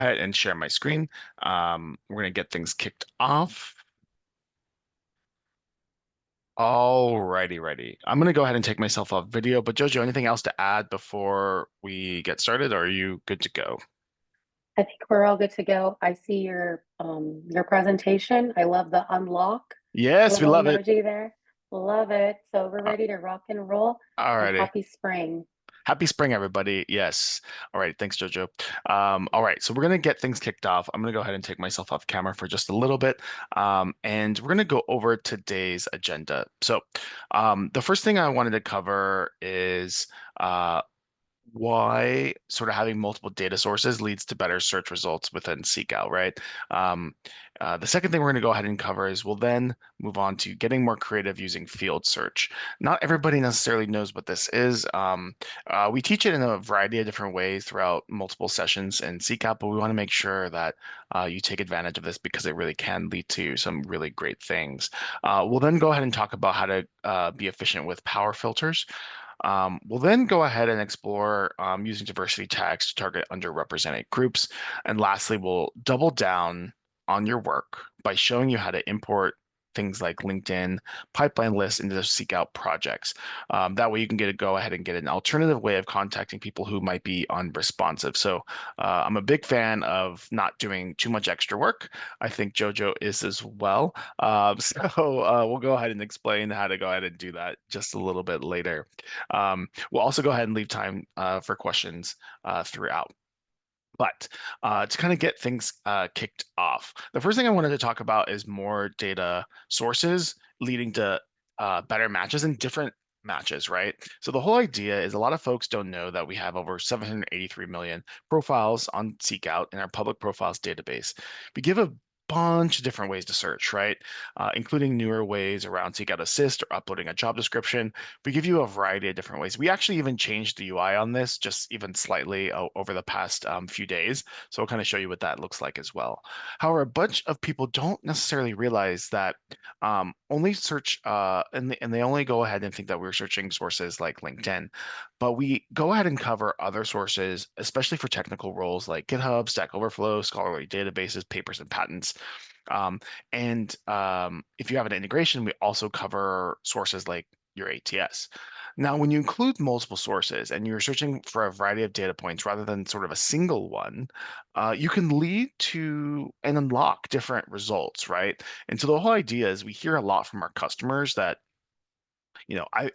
ahead and share my screen. We're going to get things kicked off. Alrighty, righty. I'm going to go ahead and take myself off video, but Jojo, anything else to add before we get started, or are you good to go? I think we're all good to go. I see your presentation. I love the unlock Yes, we little love it. emoji there. Love it. So we're Uh, ready to rock and roll and Alrighty. happy spring. Happy spring, everybody. Yes. All right. Thanks, Jojo. All right. So we're going to get things kicked off. I'm going to go ahead and take myself off camera for just a little bit. And we're going to go over today's agenda. So the first thing I wanted to cover is uh, why sort of having multiple data sources leads to better search results within SeekOut, right? Um, the second thing we're going to go ahead and cover is we'll then move on to getting more creative using field search. Not everybody necessarily knows what this is. We teach it in a variety of different ways throughout multiple sessions in SeekOut, but we want to make sure that you take advantage of this because it really can lead to some really great things. We'll then go ahead and talk about how to be efficient with power filters. We'll then go ahead and explore using diversity tags to target underrepresented groups. And lastly, we'll double down on your work by showing you how to import things like LinkedIn pipeline lists into the Seek Out projects. That way you can go ahead and get an alternative way of contacting people who might be unresponsive. So I'm a big fan of not doing too much extra work. I think Jojo is as well. So we'll go ahead and explain how to go ahead and do that just a little bit later. We'll also go ahead and leave time for questions throughout. But to kind of get things kicked off, the first thing I wanted to talk about is more data sources leading to better matches and different matches, right? So the whole idea is a lot of folks don't know that we have over 783 million profiles on SeekOut in our public profiles database. We give a bunch of different ways to search, right? Including newer ways around SeekOut Assist or uploading a job description. We give you a variety of different ways. We actually even changed the UI on this just even slightly over the past few days. So I'll kind of show you what that looks like as well. However, a bunch of people don't necessarily realize that only search and they only go ahead and think that we're searching sources like LinkedIn, but we go ahead and cover other sources, especially for technical roles like GitHub, Stack Overflow, scholarly databases, papers, and patents. If you have an integration, we also cover sources like your ATS. Now, when you include multiple sources and you're searching for a variety of data points rather than sort of a single one, you can lead to and unlock different results, right? And so the whole idea is we hear a lot from our customers that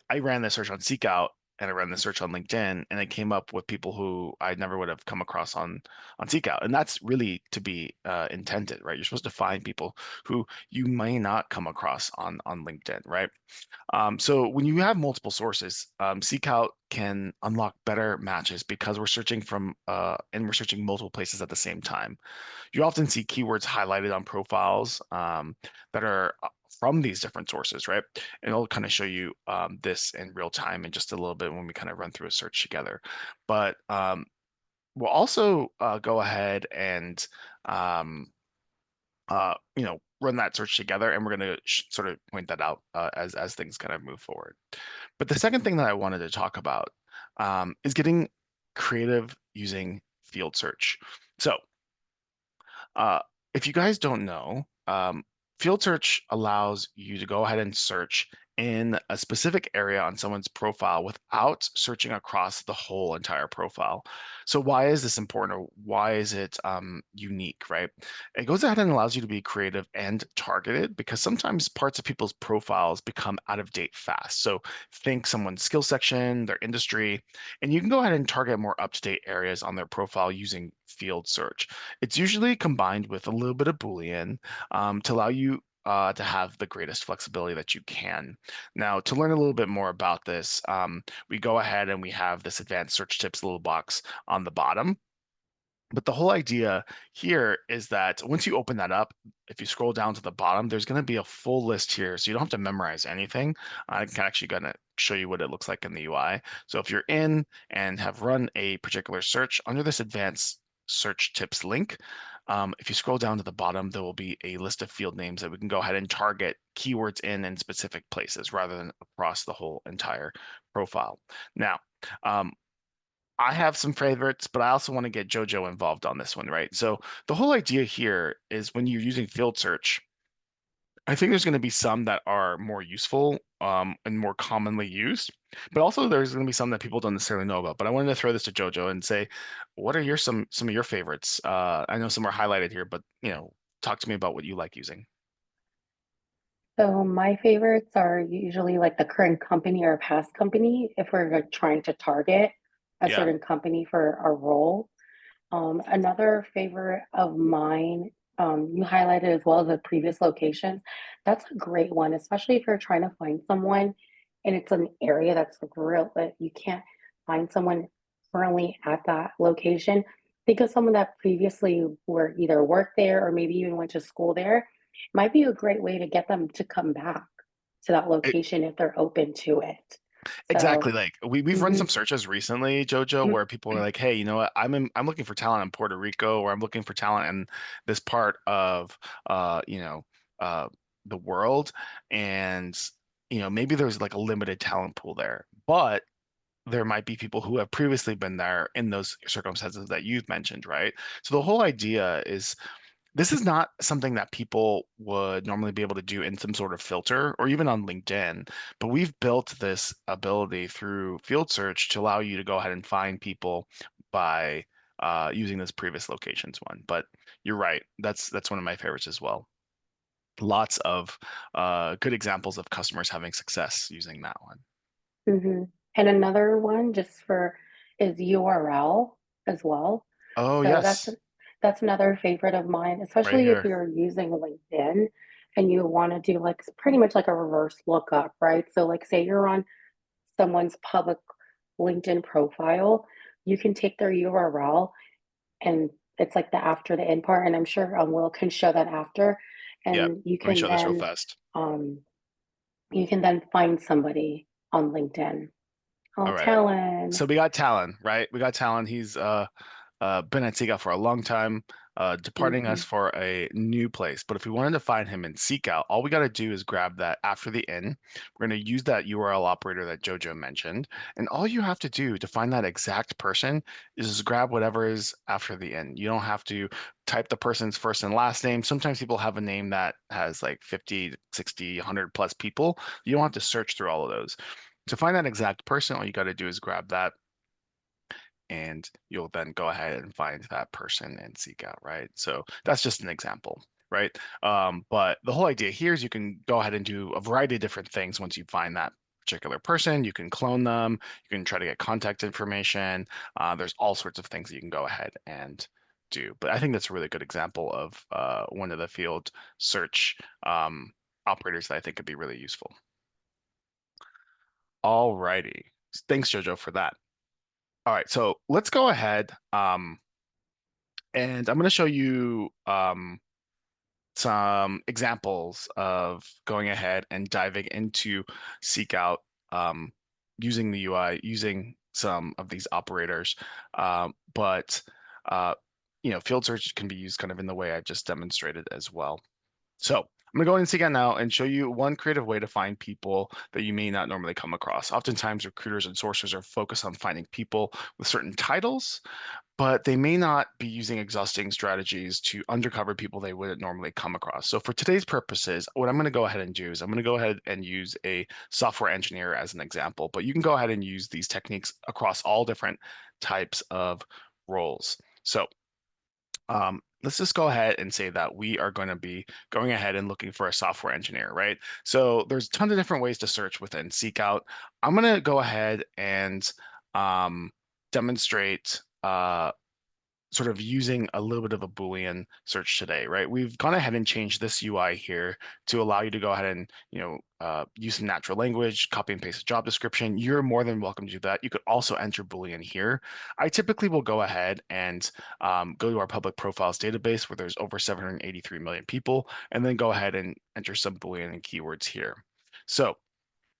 I ran the search on SeekOut and I ran the search on LinkedIn, and it came up with people who I never would have come across on SeekOut, and that's really to be intended, right? You're supposed to find people who you may not come across on LinkedIn, right? So when you have multiple sources, SeekOut can unlock better matches because we're searching multiple places at the same time. You often see keywords highlighted on profiles that are from these different sources, right? And I'll kind of show you this in real time in just a little bit when we kind of run through a search together. But we'll also go ahead and um, run that search together, and we're going to sort of point that out as things kind of move forward. But the second thing that I wanted to talk about is getting creative using field search. So uh, if you guys don't know, field search allows you to go ahead and search in a specific area on someone's profile without searching across the whole entire profile. So why is this important, or why is it unique, right? It goes ahead and allows you to be creative and targeted because sometimes parts of people's profiles become out of date fast. So think someone's skill section, their industry, and you can go ahead and target more up-to-date areas on their profile using field search. It's usually combined with a little bit of Boolean to allow you to have the greatest flexibility that you can. Now, to learn a little bit more about this, we go ahead and we have this advanced search tips little box on the bottom. But the whole idea here is that once you open that up, if you scroll down to the bottom, there's going to be a full list here. So you don't have to memorize anything. I'm actually going to show you what it looks like in the UI. So if you're in and have run a particular search under this advanced search tips link, if you scroll down to the bottom, there will be a list of field names that we can go ahead and target keywords in specific places rather than across the whole entire profile. Now, um, I have some favorites, but I also want to get JoJo involved on this one, right? So the whole idea here is when you're using field search, I think there's going to be some that are more useful and more commonly used, but also there's going to be some that people don't necessarily know about. But I wanted to throw this to JoJo and say, what are your some of your favorites? I know some are highlighted here, but talk to me about what you like using. So my favorites are usually like the current company or past company if we're like, trying to target a Yeah. certain company for a role. Another favorite of mine, you highlighted as well as the previous locations. That's a great one, especially if you're trying to find someone and it's an area that's like real that you can't find someone currently at that location. Think of someone that previously were either worked there or maybe even went to school there. Might be a great way to get them to come back to that location if they're open to it. Exactly. So, Like we've run some mhm, searches recently, Jojo, where people are like, "Hey, you know what? I'm looking for talent in Puerto Rico, or I'm looking for talent in this part of uh, you know, uh the world." And maybe there's like a limited talent pool there. But there might be people who have previously been there in those circumstances that you've mentioned, right? So the whole idea is this is not something that people would normally be able to do in some sort of filter or even on LinkedIn, but we've built this ability through field search to allow you to go ahead and find people by using this previous locations one. But you're right, that's one of my favorites as well. Lots of good examples of customers having success using that one. mhm. And another one just for is URL as well. Oh, So yes, that's another favorite of mine, right especially if here. you're using LinkedIn and you want to do like pretty much like a reverse lookup, right? So like say you're on someone's public LinkedIn profile, you can take their URL and it's like the after the end part, and I'm sure Will can show that after, Yep. and Let me show this real fast. um you can then find somebody on LinkedIn. Oh, All right. Talon. So we got Talon, right? We got Talon. He's been at Seek Out for a long time, departing us Mhm. for a new place. But if we wanted to find him in Seek Out, all we got to do is grab that after the in. We're going to use that URL operator that Jojo mentioned. And all you have to do to find that exact person is just grab whatever is after the in. You don't have to type the person's first and last name. Sometimes people have a name that has like 50, 60, 100 plus people. You don't have to search through all of those. To find that exact person, all you got to do is grab that and you'll then go ahead and find that person and seek out, right? So that's just an example, right? But the whole idea here is you can go ahead and do a variety of different things once you find that particular person. You can clone them, you can try to get contact information. There's all sorts of things that you can go ahead and do. But I think that's a really good example of one of the field search operators that I think could be really useful. All righty. Thanks, Jojo, for that. All right, so let's go ahead. And I'm going to show you some examples of going ahead and diving into Seek Out using the UI, using some of these operators. But field search can be used kind of in the way I just demonstrated as well. So I'm going to go in Seek Out now and show you one creative way to find people that you may not normally come across. Oftentimes, recruiters and sourcers are focused on finding people with certain titles, but they may not be using exhausting strategies to undercover people they wouldn't normally come across. So for today's purposes, what I'm going to go ahead and do is I'm going to go ahead and use a software engineer as an example, but you can go ahead and use these techniques across all different types of roles. So let's just go ahead and say that we are going to be going ahead and looking for a software engineer, right? So there's tons of different ways to search within Seek Out. I'm going to go ahead and demonstrate sort of using a little bit of a Boolean search today, right? We've gone ahead and changed this UI here to allow you to go ahead and, use some natural language, copy and paste a job description. You're more than welcome to do that. You could also enter Boolean here. I typically will go ahead and go to our public profiles database where there's over 783 million people, and then go ahead and enter some Boolean and keywords here. So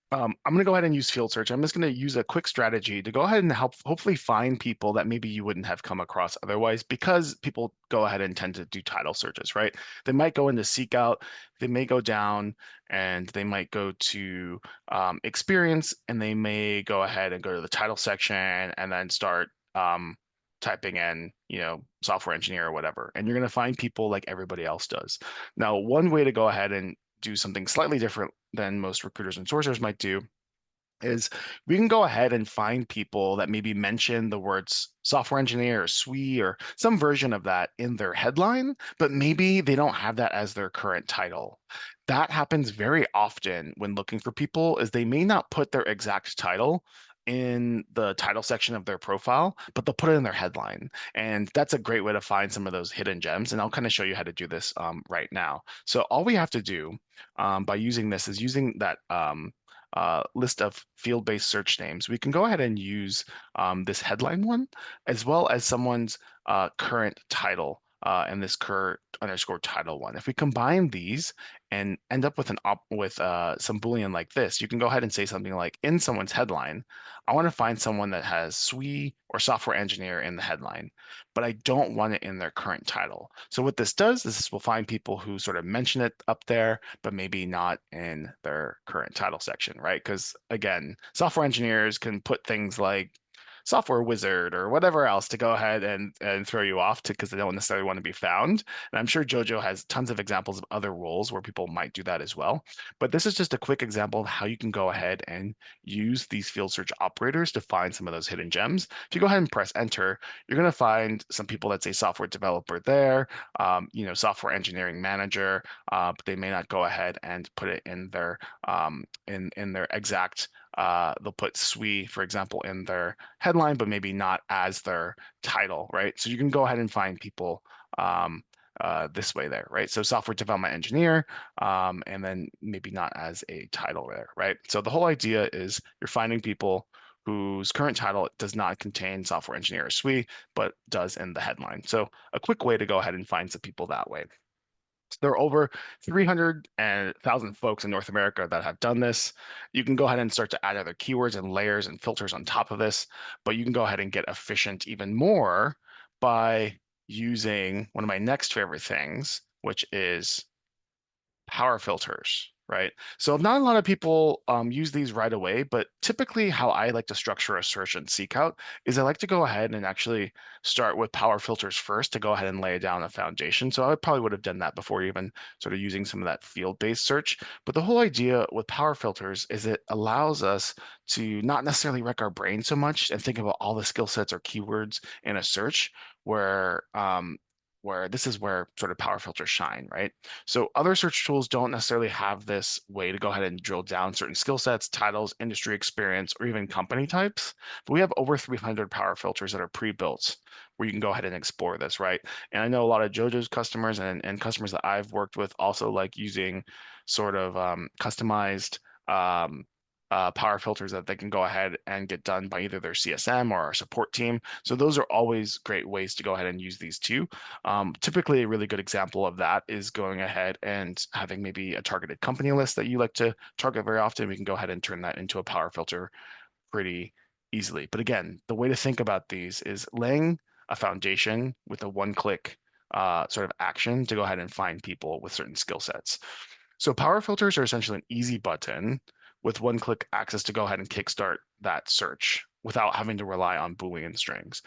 I'm going to go ahead and use field search. I'm just going to use a quick strategy to go ahead and help hopefully find people that maybe you wouldn't have come across otherwise because people go ahead and tend to do title searches, right? They might go into seek out, they may go down and they might go to experience and they may go ahead and go to the title section and then start typing in, software engineer or whatever, and you're going to find people like everybody else does. Now, one way to go ahead and do something slightly different than most recruiters and sourcers might do is we can go ahead and find people that maybe mention the words software engineer or SWE or some version of that in their headline, but maybe they don't have that as their current title. That happens very often when looking for people is they may not put their exact title in the title section of their profile, but they'll put it in their headline. And that's a great way to find some of those hidden gems. And I'll kind of show you how to do this right now. So all we have to do by using this is using that list of field-based search names. We can go ahead and use this headline one, as well as someone's current title and this current underscore title one. If we combine these and end up with some Boolean like this, you can go ahead and say something like in someone's headline, I want to find someone that has SWE or software engineer in the headline, but I don't want it in their current title. So what this does is this will find people who sort of mention it up there, but maybe not in their current title section, right? Because again, software engineers can put things like software wizard or whatever else to go ahead and throw you off to because they don't necessarily want to be found. And I'm sure Jojo has tons of examples of other roles where people might do that as well. But this is just a quick example of how you can go ahead and use these field search operators to find some of those hidden gems. If you go ahead and press enter, you're going to find some people that say software developer there, software engineering manager, but they may not go ahead and put it in their in their exact they'll put SWE, for example, in their headline, but maybe not as their title, right? So you can go ahead and find people this way there, right? So software development engineer, and then maybe not as a title there, right? So the whole idea is you're finding people whose current title does not contain software engineer or SWE, but does in the headline. So a quick way to go ahead and find some people that way. So there are over 300,000 folks in North America that have done this. You can go ahead and start to add other keywords and layers and filters on top of this, but you can go ahead and get efficient even more by using one of my next favorite things, which is power filters, right? So not a lot of people use these right away, but typically how I like to structure a search and seek out is I like to go ahead and actually start with power filters first to go ahead and lay down a foundation. So I probably would have done that before even sort of using some of that field-based search. But the whole idea with power filters is it allows us to not necessarily wreck our brain so much and think about all the skill sets or keywords in a search where this is where sort of power filters shine, right? So other search tools don't necessarily have this way to go ahead and drill down certain skill sets, titles, industry experience, or even company types. But we have over 300 power filters that are pre-built where you can go ahead and explore this, right? And I know a lot of JoJo's customers and customers that I've worked with also like using sort of customized power filters that they can go ahead and get done by either their CSM or our support team. So those are always great ways to go ahead and use these too. Typically, a really good example of that is going ahead and having maybe a targeted company list that you like to target very often. We can go ahead and turn that into a power filter pretty easily. But again, the way to think about these is laying a foundation with a one-click sort of action to go ahead and find people with certain skill sets. So power filters are essentially an easy button with one-click access to go ahead and kickstart that search without having to rely on Boolean strings.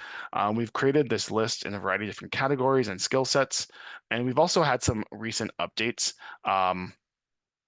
We've created this list in a variety of different categories and skill sets, and we've also had some recent updates.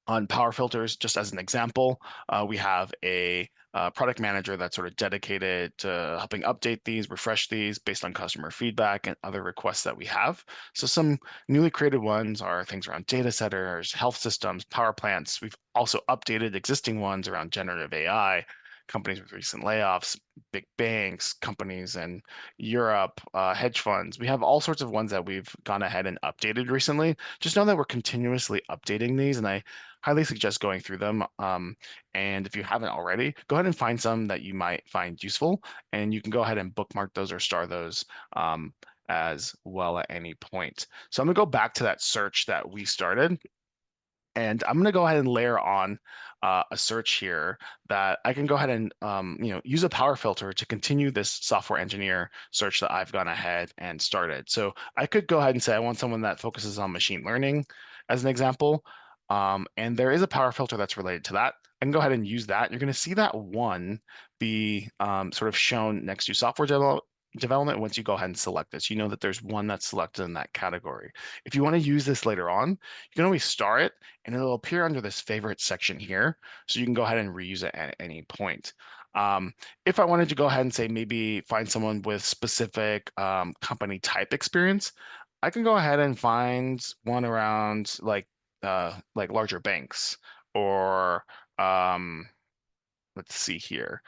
On power filters, just as an example, we have a product manager that's sort of dedicated to helping update these, refresh these based on customer feedback and other requests that we have. So some newly created ones are things around data centers, health systems, power plants. We've also updated existing ones around generative AI, companies with recent layoffs, big banks, companies in Europe, hedge funds. We have all sorts of ones that we've gone ahead and updated recently. Just know that we're continuously updating these, and I highly suggest going through them. And if you haven't already, go ahead and find some that you might find useful, and you can go ahead and bookmark those or star those as well at any point. So I'm gonna go back to that search that we started. And I'm going to go ahead and layer on a search here that I can go ahead and use a power filter to continue this software engineer search that I've gone ahead and started. So I could go ahead and say I want someone that focuses on machine learning as an example. And there is a power filter that's related to that. I can go ahead and use that. You're going to see that one be sort of shown next to development once you go ahead and select this. You know that there's one that's selected in that category. If you want to use this later on, you can always star it and it'll appear under this favorite section here. So you can go ahead and reuse it at any point. If I wanted to go ahead and say maybe find someone with specific company type experience, I can go ahead and find one around like larger banks or let's see here,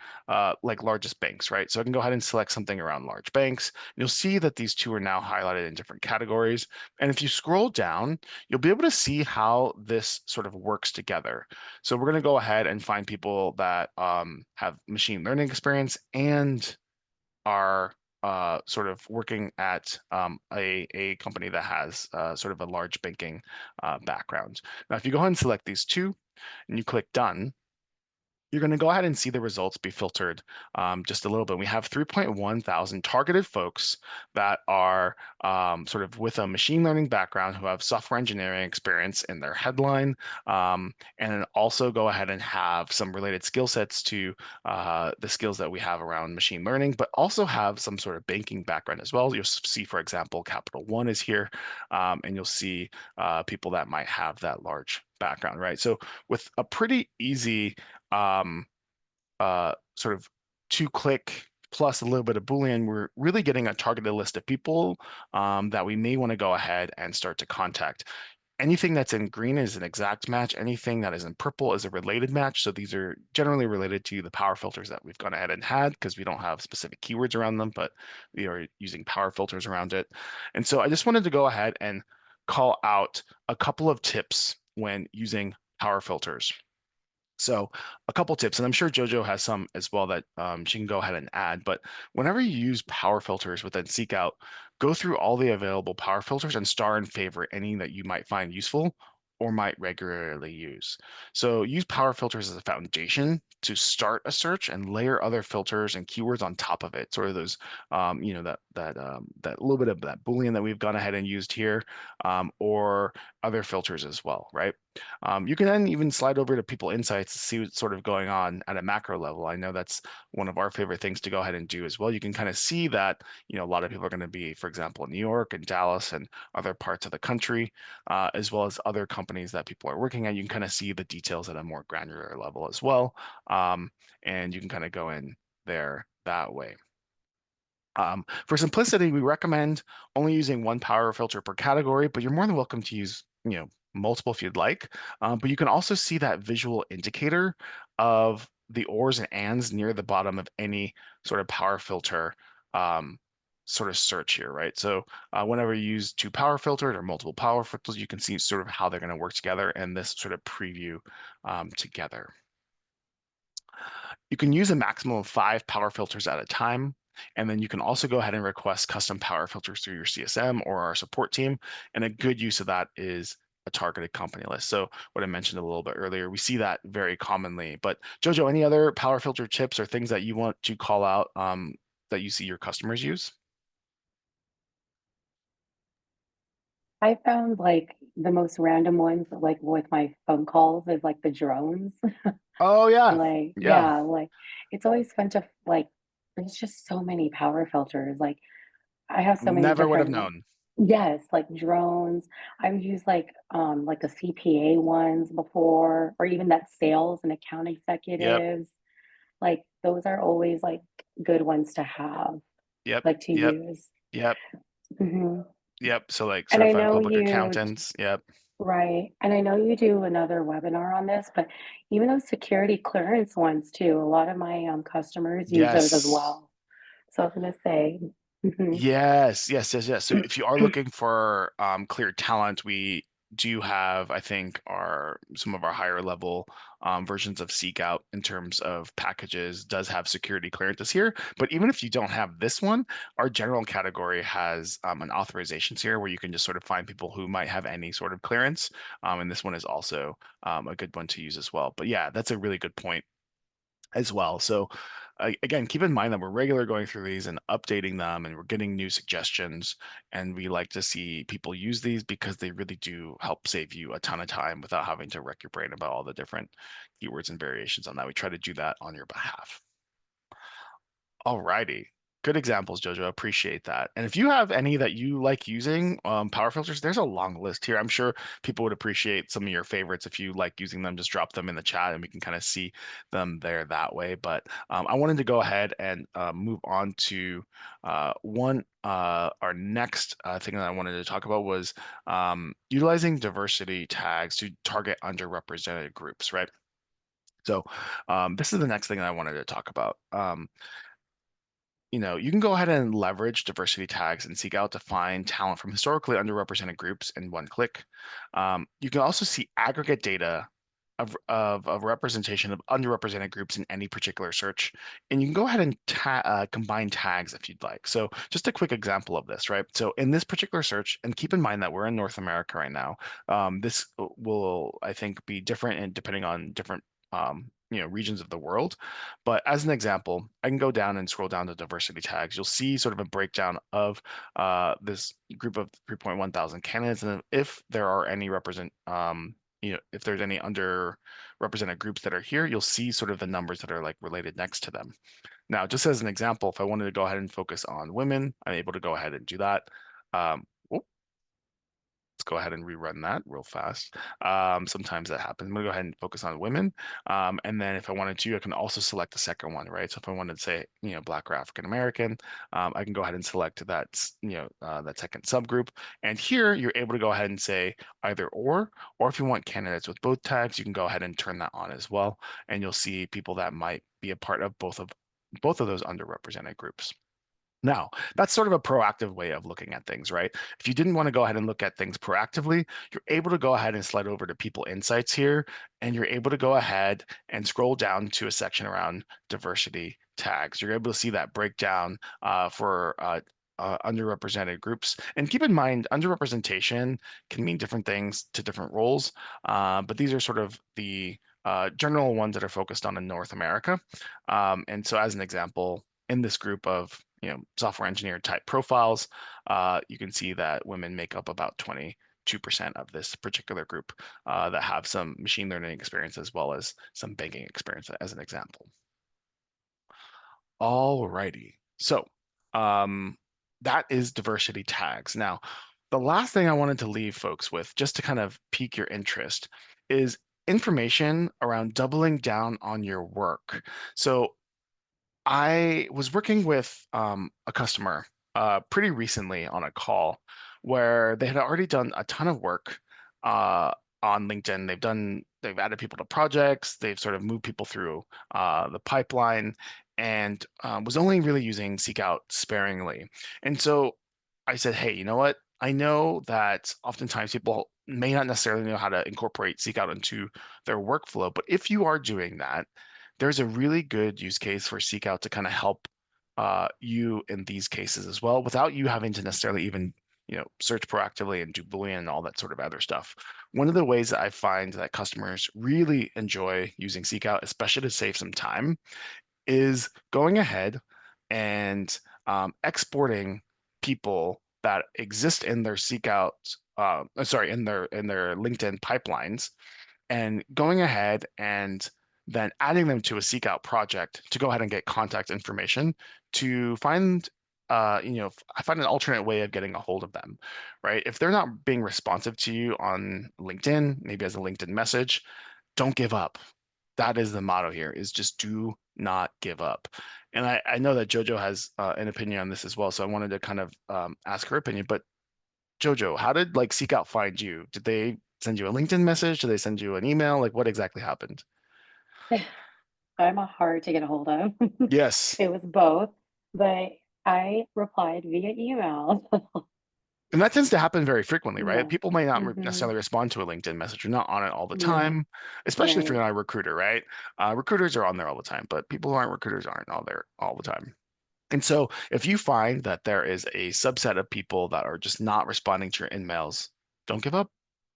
like largest banks, right? So I can go ahead and select something around large banks. You'll see that these two are now highlighted in different categories. And if you scroll down, you'll be able to see how this sort of works together. So we're going to go ahead and find people that have machine learning experience and are sort of working at a company that has sort of a large banking background. Now, if you go ahead and select these two and you click done, you're going to go ahead and see the results be filtered just a little bit. We have 3.1 thousand targeted folks that are sort of with a machine learning background who have software engineering experience in their headline, and then also go ahead and have some related skill sets to the skills that we have around machine learning, but also have some sort of banking background as well. You'll see, for example, Capital One is here, and you'll see people that might have that large background, right? So with a pretty easy um, sort of 2-click plus a little bit of Boolean, we're really getting a targeted list of people that we may want to go ahead and start to contact. Anything that's in green is an exact match. Anything that is in purple is a related match. So these are generally related to the power filters that we've gone ahead and had because we don't have specific keywords around them, but we are using power filters around it. And so I just wanted to go ahead and call out a couple of tips when using power filters. So a couple tips, and I'm sure JoJo has some as well that she can go ahead and add. But whenever you use power filters within SeekOut, go through all the available power filters and star and favorite any that you might find useful or might regularly use. So use power filters as a foundation to start a search and layer other filters and keywords on top of it. Sort of those, that little bit of that Boolean that we've gone ahead and used here, or other filters as well, right? You can then even slide over to People Insights to see what's sort of going on at a macro level. I know that's one of our favorite things to go ahead and do as well. You can kind of see that, a lot of people are going to be, for example, in New York and Dallas and other parts of the country, as well as other companies that people are working at. You can kind of see the details at a more granular level as well. And you can kind of go in there that way. For simplicity, we recommend only using one power filter per category, but you're more than welcome to use, multiple if you'd like. But you can also see that visual indicator of the ors and ands near the bottom of any sort of power filter sort of search here, right? So whenever you use two power filters or multiple power filters, you can see sort of how they're going to work together and this sort of preview together. You can use a maximum of 5 power filters at a time. And then you can also go ahead and request custom power filters through your CSM or our support team. And a good use of that is a targeted company list. So what I mentioned a little bit earlier, we see that very commonly. But Jojo, any other power filter tips or things that you want to call out that you see your customers use? I found like the most random ones, like with my phone calls, is like the drones. Oh yeah. Like, Yeah. yeah, like it's always fun to like, there's just so many power filters. Like, I have so many Never would have different, like, known. yes, like drones. I've used like the CPA ones before, or even that sales and account Yep. executives. Like, those are always like good ones to have, Yep. like to Yep. use. Yep. Hmm. Yep. So like And I certified know public you accountants. Yep. Right. And I know you do another webinar on this, but even those security clearance ones too, a lot of my customers use those as Yes. well. So I was going to say, mhm. Yes, yes, yes, yes. So if you are looking for clear talent, we do have, I think, our some of our higher level versions of Seek Out in terms of packages does have security clearances here. But even if you don't have this one, our general category has an authorizations here where you can just sort of find people who might have any sort of clearance. And this one is also a good one to use as well. But yeah, that's a really good point as well. So again, keep in mind that we're regularly going through these and updating them, and we're getting new suggestions. And we like to see people use these because they really do help save you a ton of time without having to wreck your brain about all the different keywords and variations on that. We try to do that on your behalf. Alrighty. Good examples, Jojo. Appreciate that. And if you have any that you like using, power filters, there's a long list here. I'm sure people would appreciate some of your favorites. If you like using them, just drop them in the chat and we can kind of see them there that way. But I wanted to go ahead and move on to our next thing that I wanted to talk about was utilizing diversity tags to target underrepresented groups, right? So this is the next thing that I wanted to talk about. You can go ahead and leverage diversity tags and seek out to find talent from historically underrepresented groups in one click. You can also see aggregate data of representation of underrepresented groups in any particular search. And you can go ahead and combine tags if you'd like. So just a quick example of this, right? So in this particular search, and keep in mind that we're in North America right now, this will, I think, be different and depending on different regions of the world. But as an example, I can go down and scroll down to diversity tags. You'll see sort of a breakdown of this group of 3.1 thousand candidates, and if there are any if there's any underrepresented groups that are here, you'll see sort of the numbers that are like related next to them. Now, just as an example, if I wanted to go ahead and focus on women, I'm able to go ahead and do that. Let's go ahead and rerun that real fast. Sometimes that happens. I'm gonna go ahead and focus on women. And then if I wanted to, I can also select the second one, right? So if I wanted to say, Black or African American, I can go ahead and select that second subgroup. And here you're able to go ahead and say either or if you want candidates with both tags, you can go ahead and turn that on as well. And you'll see people that might be a part of both of those underrepresented groups. Now, that's sort of a proactive way of looking at things, right? If you didn't want to go ahead and look at things proactively, you're able to go ahead and slide over to People Insights here, and you're able to go ahead and scroll down to a section around diversity tags. You're able to see that breakdown for underrepresented groups. And keep in mind, underrepresentation can mean different things to different roles, but these are sort of the general ones that are focused on in North America. And so, as an example, in this group of software engineer type profiles, you can see that women make up about 22% of this particular group that have some machine learning experience as well as some banking experience, as an example. All righty. So that is diversity tags. Now, the last thing I wanted to leave folks with, just to kind of pique your interest, is information around doubling down on your work. So I was working with a customer pretty recently on a call where they had already done a ton of work uh, on LinkedIn. They've added people to projects, they've sort of moved people through the pipeline, and was only really using Seek Out sparingly. And so I said, hey, you know what? I know that oftentimes people may not necessarily know how to incorporate Seek Out into their workflow, but if you are doing that, there's a really good use case for Seek Out to kind of help you in these cases as well, without you having to necessarily even search proactively and do Boolean and all that sort of other stuff. One of the ways that I find that customers really enjoy using Seek Out, especially to save some time, is going ahead and exporting people that exist in their Seek Out, sorry, in their LinkedIn pipelines and going ahead and then adding them to a seek out project to go ahead and get contact information to find I find an alternate way of getting a hold of them, right? If they're not being responsive to you on LinkedIn, maybe as a LinkedIn message, don't give up. That is the motto here, is just do not give up. And I know that Jojo has an opinion on this as well, so I wanted to kind of ask her opinion. But Jojo, how did like Seek Out find you? Did they send you a LinkedIn message? Did they send you an email? Like what exactly happened? I'm a hard to get a hold of. Yes. It was both, but I replied via email. And that tends to happen very frequently, right? Yeah. People may not Hmm. necessarily respond to a LinkedIn message. You're not on it all the Yeah. time, especially if you're Right. not a recruiter, right? Recruiters are on there all the time, but people who aren't recruiters aren't all there all the time. And so if you find that there is a subset of people that are just not responding to your emails, don't give up.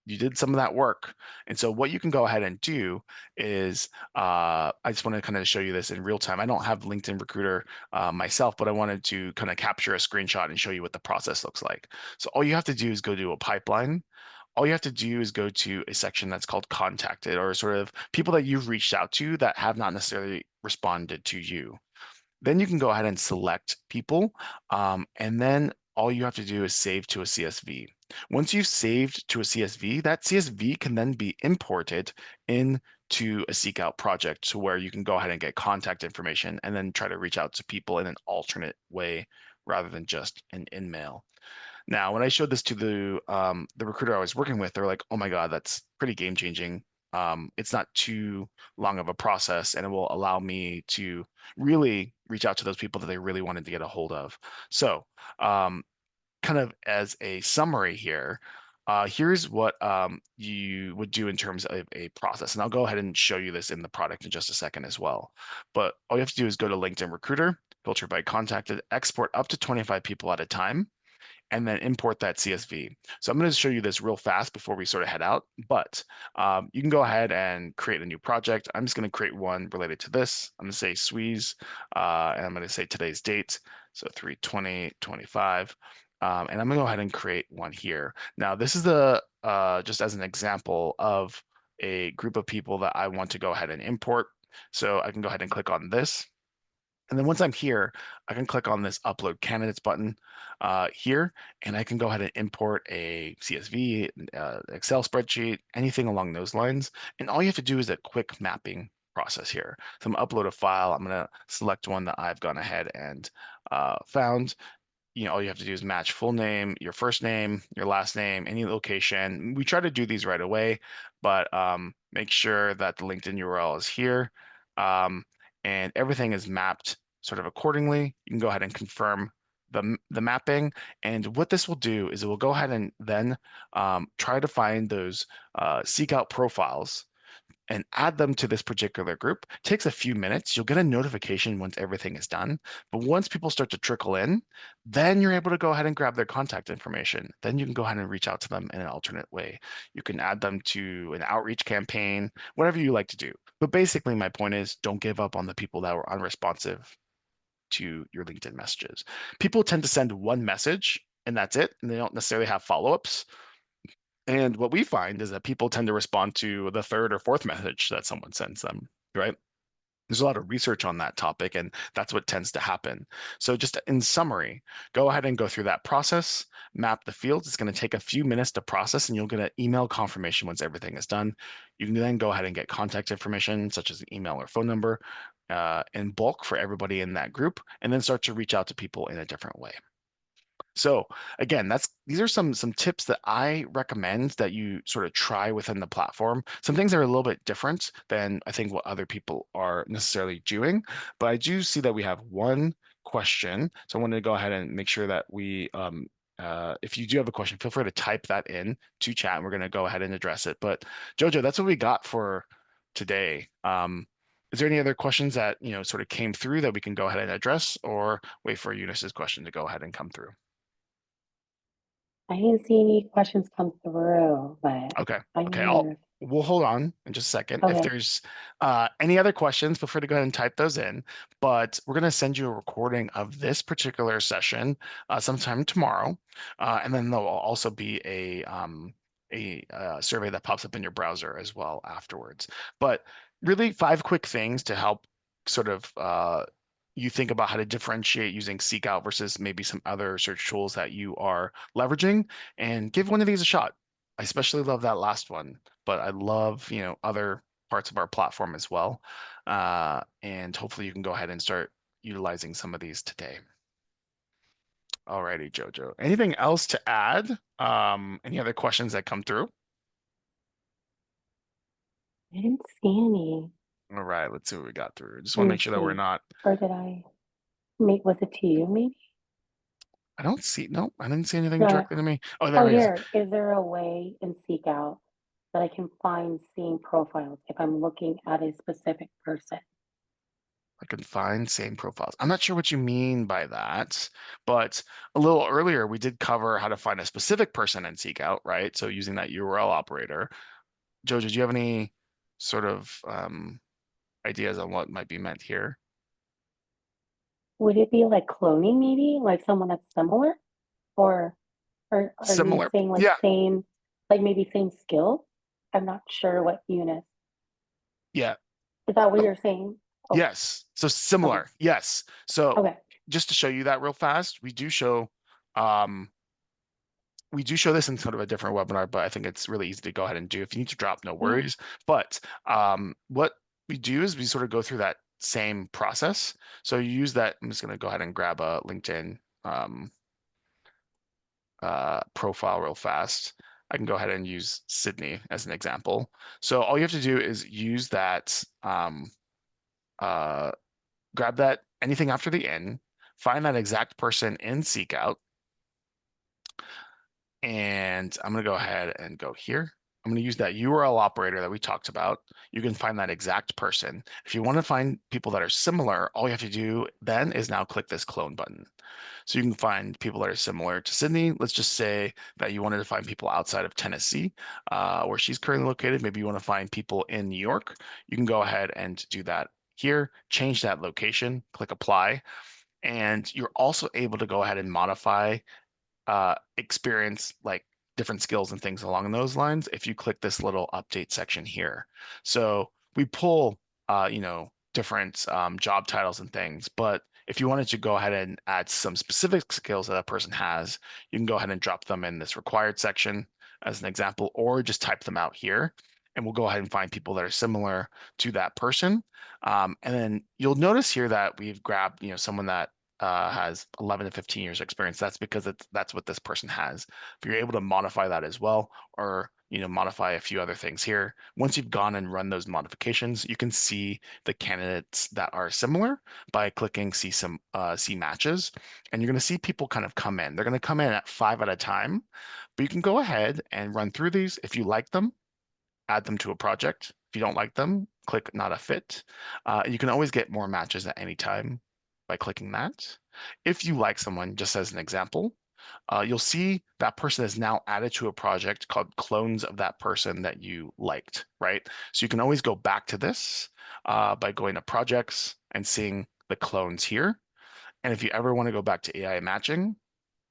You did some of that work. And so what you can go ahead and do is, I just want to kind of show you this in real time. I don't have LinkedIn Recruiter myself, but I wanted to kind of capture a screenshot and show you what the process looks like. So all you have to do is go to a pipeline. All you have to do is go to a section that's called contacted, or sort of people that you've reached out to that have not necessarily responded to you. Then you can go ahead and select people, and then all you have to do is save to a CSV. Once you've saved to a CSV, that CSV can then be imported into a Seek Out project to where you can go ahead and get contact information and then try to reach out to people in an alternate way rather than just an in-mail. Now, when I showed this to the recruiter I was working with, they're like, "Oh my God, that's pretty game changing. It's not too long of a process, and it will allow me to really reach out to those people that they really wanted to get a hold of." So, kind of as a summary here, here's what you would do in terms of a process. And I'll go ahead and show you this in the product in just a second as well. But all you have to do is go to LinkedIn Recruiter, filter by contacted, export up to 25 people at a time, and then import that CSV. So I'm going to show you this real fast before we sort of head out, but you can go ahead and create a new project. I'm just going to create one related to this. I'm going to say Squeeze, and I'm going to say today's date, so 3/20/25. And I'm going to go ahead and create one here. Now, this is the just as an example of a group of people that I want to go ahead and import. So I can go ahead and click on this. And then once I'm here, I can click on this upload candidates button here, and I can go ahead and import a CSV, Excel spreadsheet, anything along those lines. And all you have to do is a quick mapping process here. So I'm gonna upload a file. I'm gonna select one that I've gone ahead and found. All you have to do is match full name, your first name, your last name, any location. We try to do these right away, but make sure that the LinkedIn URL is here, um, and everything is mapped sort of accordingly. You can go ahead and confirm the mapping. And what this will do is it will go ahead and then try to find those seek out profiles and add them to this particular group. It takes a few minutes. You'll get a notification once everything is done. But once people start to trickle in, then you're able to go ahead and grab their contact information. Then you can go ahead and reach out to them in an alternate way. You can add them to an outreach campaign, whatever you like to do. But basically, my point is don't give up on the people that were unresponsive to your LinkedIn messages. People tend to send one message and that's it, and they don't necessarily have follow-ups. And what we find is that people tend to respond to the third or fourth message that someone sends them, right? There's a lot of research on that topic, and that's what tends to happen. So, just in summary, go ahead and go through that process, map the fields. It's going to take a few minutes to process, and you'll get an email confirmation once everything is done. You can then go ahead and get contact information, such as an email or phone number, in bulk for everybody in that group, and then start to reach out to people in a different way. So again, these are some tips that I recommend that you sort of try within the platform. Some things are a little bit different than I think what other people are necessarily doing, but I do see that we have one question. So I wanted to go ahead and make sure that if you do have a question, feel free to type that in to chat, and we're going to go ahead and address it. But Jojo, that's what we got for today. Is there any other questions that sort of came through that we can go ahead and address, or wait for Eunice's question to go ahead and come through? I didn't see any questions come through, but Okay. I'm Okay. here. We'll hold on in just a second. If Okay. there's any other questions, feel free to go ahead and type those in. But we're going to send you a recording of this particular session sometime tomorrow, and then there'll also be a survey that pops up in your browser as well afterwards. But really, 5 quick things to help sort of you think about how to differentiate using Seek Out versus maybe some other search tools that you are leveraging, and give one of these a shot. I especially love that last one, but I love, other parts of our platform as well. And hopefully you can go ahead and start utilizing some of these today. Alrighty, Jojo. Anything else to add? Any other questions that come through? I didn't see any. All right, let's see what we got through. Just Let want to me make sure that we're see. not, Or did I make, was it to you maybe? I don't see, no, I didn't see anything No. directly to me. Oh, Oh, there it is. here. Is there a way in Seek Out that I can find seen profiles if I'm looking at a specific person? I can find same profiles. I'm not sure what you mean by that, but a little earlier we did cover how to find a specific person in Seek Out, right? So using that URL operator. Jojo, do you have any sort of ideas on what might be meant here? Would it be like cloning maybe? Like someone that's similar? Or are you Similar. saying like Yeah, same, like maybe same skills? I'm not sure what Eunice. yeah. Is that what No, you're saying? Oh, Yes. So okay. similar. Yes. So Okay. just to show you that real fast, um we do show this in sort of a different webinar, but I think it's really easy to go ahead and do. If you need to drop, no Yeah. worries. But what we do is we sort of go through that same process. So you use that. I'm just going to go ahead and grab a LinkedIn profile real fast. I can go ahead and use Sydney as an example. So all you have to do is use that, uh, grab that anything after the N, find that exact person in SeekOut, and I'm going to go ahead and go here. I'm going to use that URL operator that we talked about. You can find that exact person. If you want to find people that are similar, all you have to do then is now click this clone button. So you can find people that are similar to Sydney. Let's just say that you wanted to find people outside of Tennessee, where she's currently located. Maybe you want to find people in New York. You can go ahead and do that here, change that location, click apply, and you're also able to go ahead and modify experience like different skills and things along those lines if you click this little update section here. So we pull, different job titles and things, but if you wanted to go ahead and add some specific skills that a person has, you can go ahead and drop them in this required section as an example, or just type them out here. And we'll go ahead and find people that are similar to that person. And then you'll notice here that we've grabbed, someone that has 11 to 15 years experience. That's because that's what this person has. If you're able to modify that as well, or modify a few other things here, once you've gone and run those modifications, you can see the candidates that are similar by clicking see matches, and you're going to see people kind of come in. They're going to come in at 5 at a time, but you can go ahead and run through these. If you like them, add them to a project. If you don't like them, click not a fit. You can always get more matches at any time by clicking that. If you like someone, just as an example, you'll see that person is now added to a project called clones of that person that you liked, right? So you can always go back to this by going to projects and seeing the clones here. And if you ever want to go back to AI matching,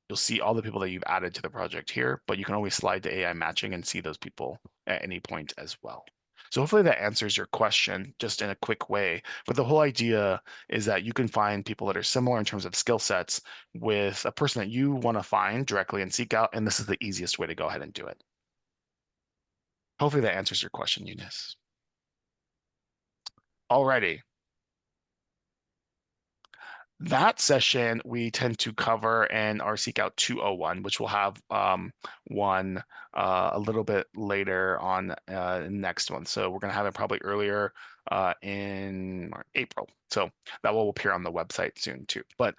you'll see all the people that you've added to the project here, but you can always slide to AI matching and see those people at any point as well. So hopefully that answers your question just in a quick way. But the whole idea is that you can find people that are similar in terms of skill sets with a person that you want to find directly and seek out, and this is the easiest way to go ahead and do it. Hopefully that answers your question, Eunice. Alrighty. That session we tend to cover in our Seek Out 201, which we'll have one a little bit later on next one. So we're going to have it probably earlier in April. So that will appear on the website soon too. But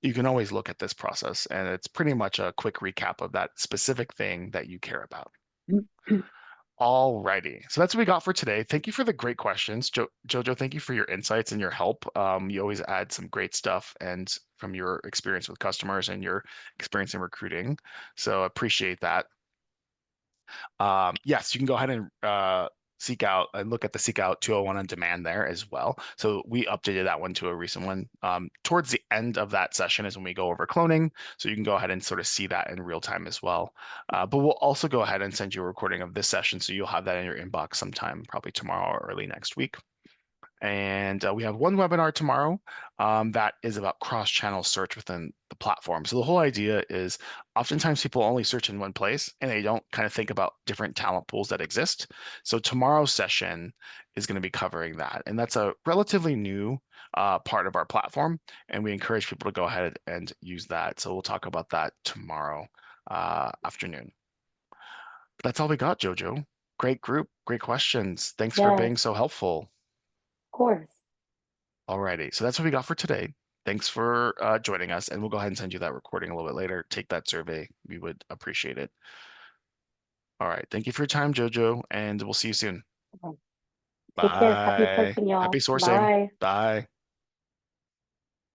you can always look at this process, and it's pretty much a quick recap of that specific thing that you care about. All righty. So that's what we got for today. Thank you for the great questions. Jojo, thank you for your insights and your help. You always add some great stuff and from your experience with customers and your experience in recruiting. So appreciate that. Yes, you can go ahead and seek out and look at the Seek Out 201 on demand there as well. So we updated that one to a recent one. Towards the end of that session is when we go over cloning. So you can go ahead and sort of see that in real time as well. But we'll also go ahead and send you a recording of this session. So you'll have that in your inbox sometime, probably tomorrow or early next week. And we have one webinar tomorrow that is about cross-channel search within the platform. So the whole idea is oftentimes people only search in one place and they don't kind of think about different talent pools that exist. So tomorrow's session is going to be covering that. And that's a relatively new part of our platform. And we encourage people to go ahead and use that. So we'll talk about that tomorrow afternoon. But that's all we got, Jojo. Great group, great questions. Thanks for being Yes, so helpful. of course. Alrighty, so that's what we got for today. Thanks for joining us, and we'll go ahead and send you that recording a little bit later. Take that survey. We would appreciate it. All right, thank you for your time, Jojo, and we'll see you soon. Okay. Take care. Happy Bye. sourcing, Happy y'all. sourcing. Bye. Bye.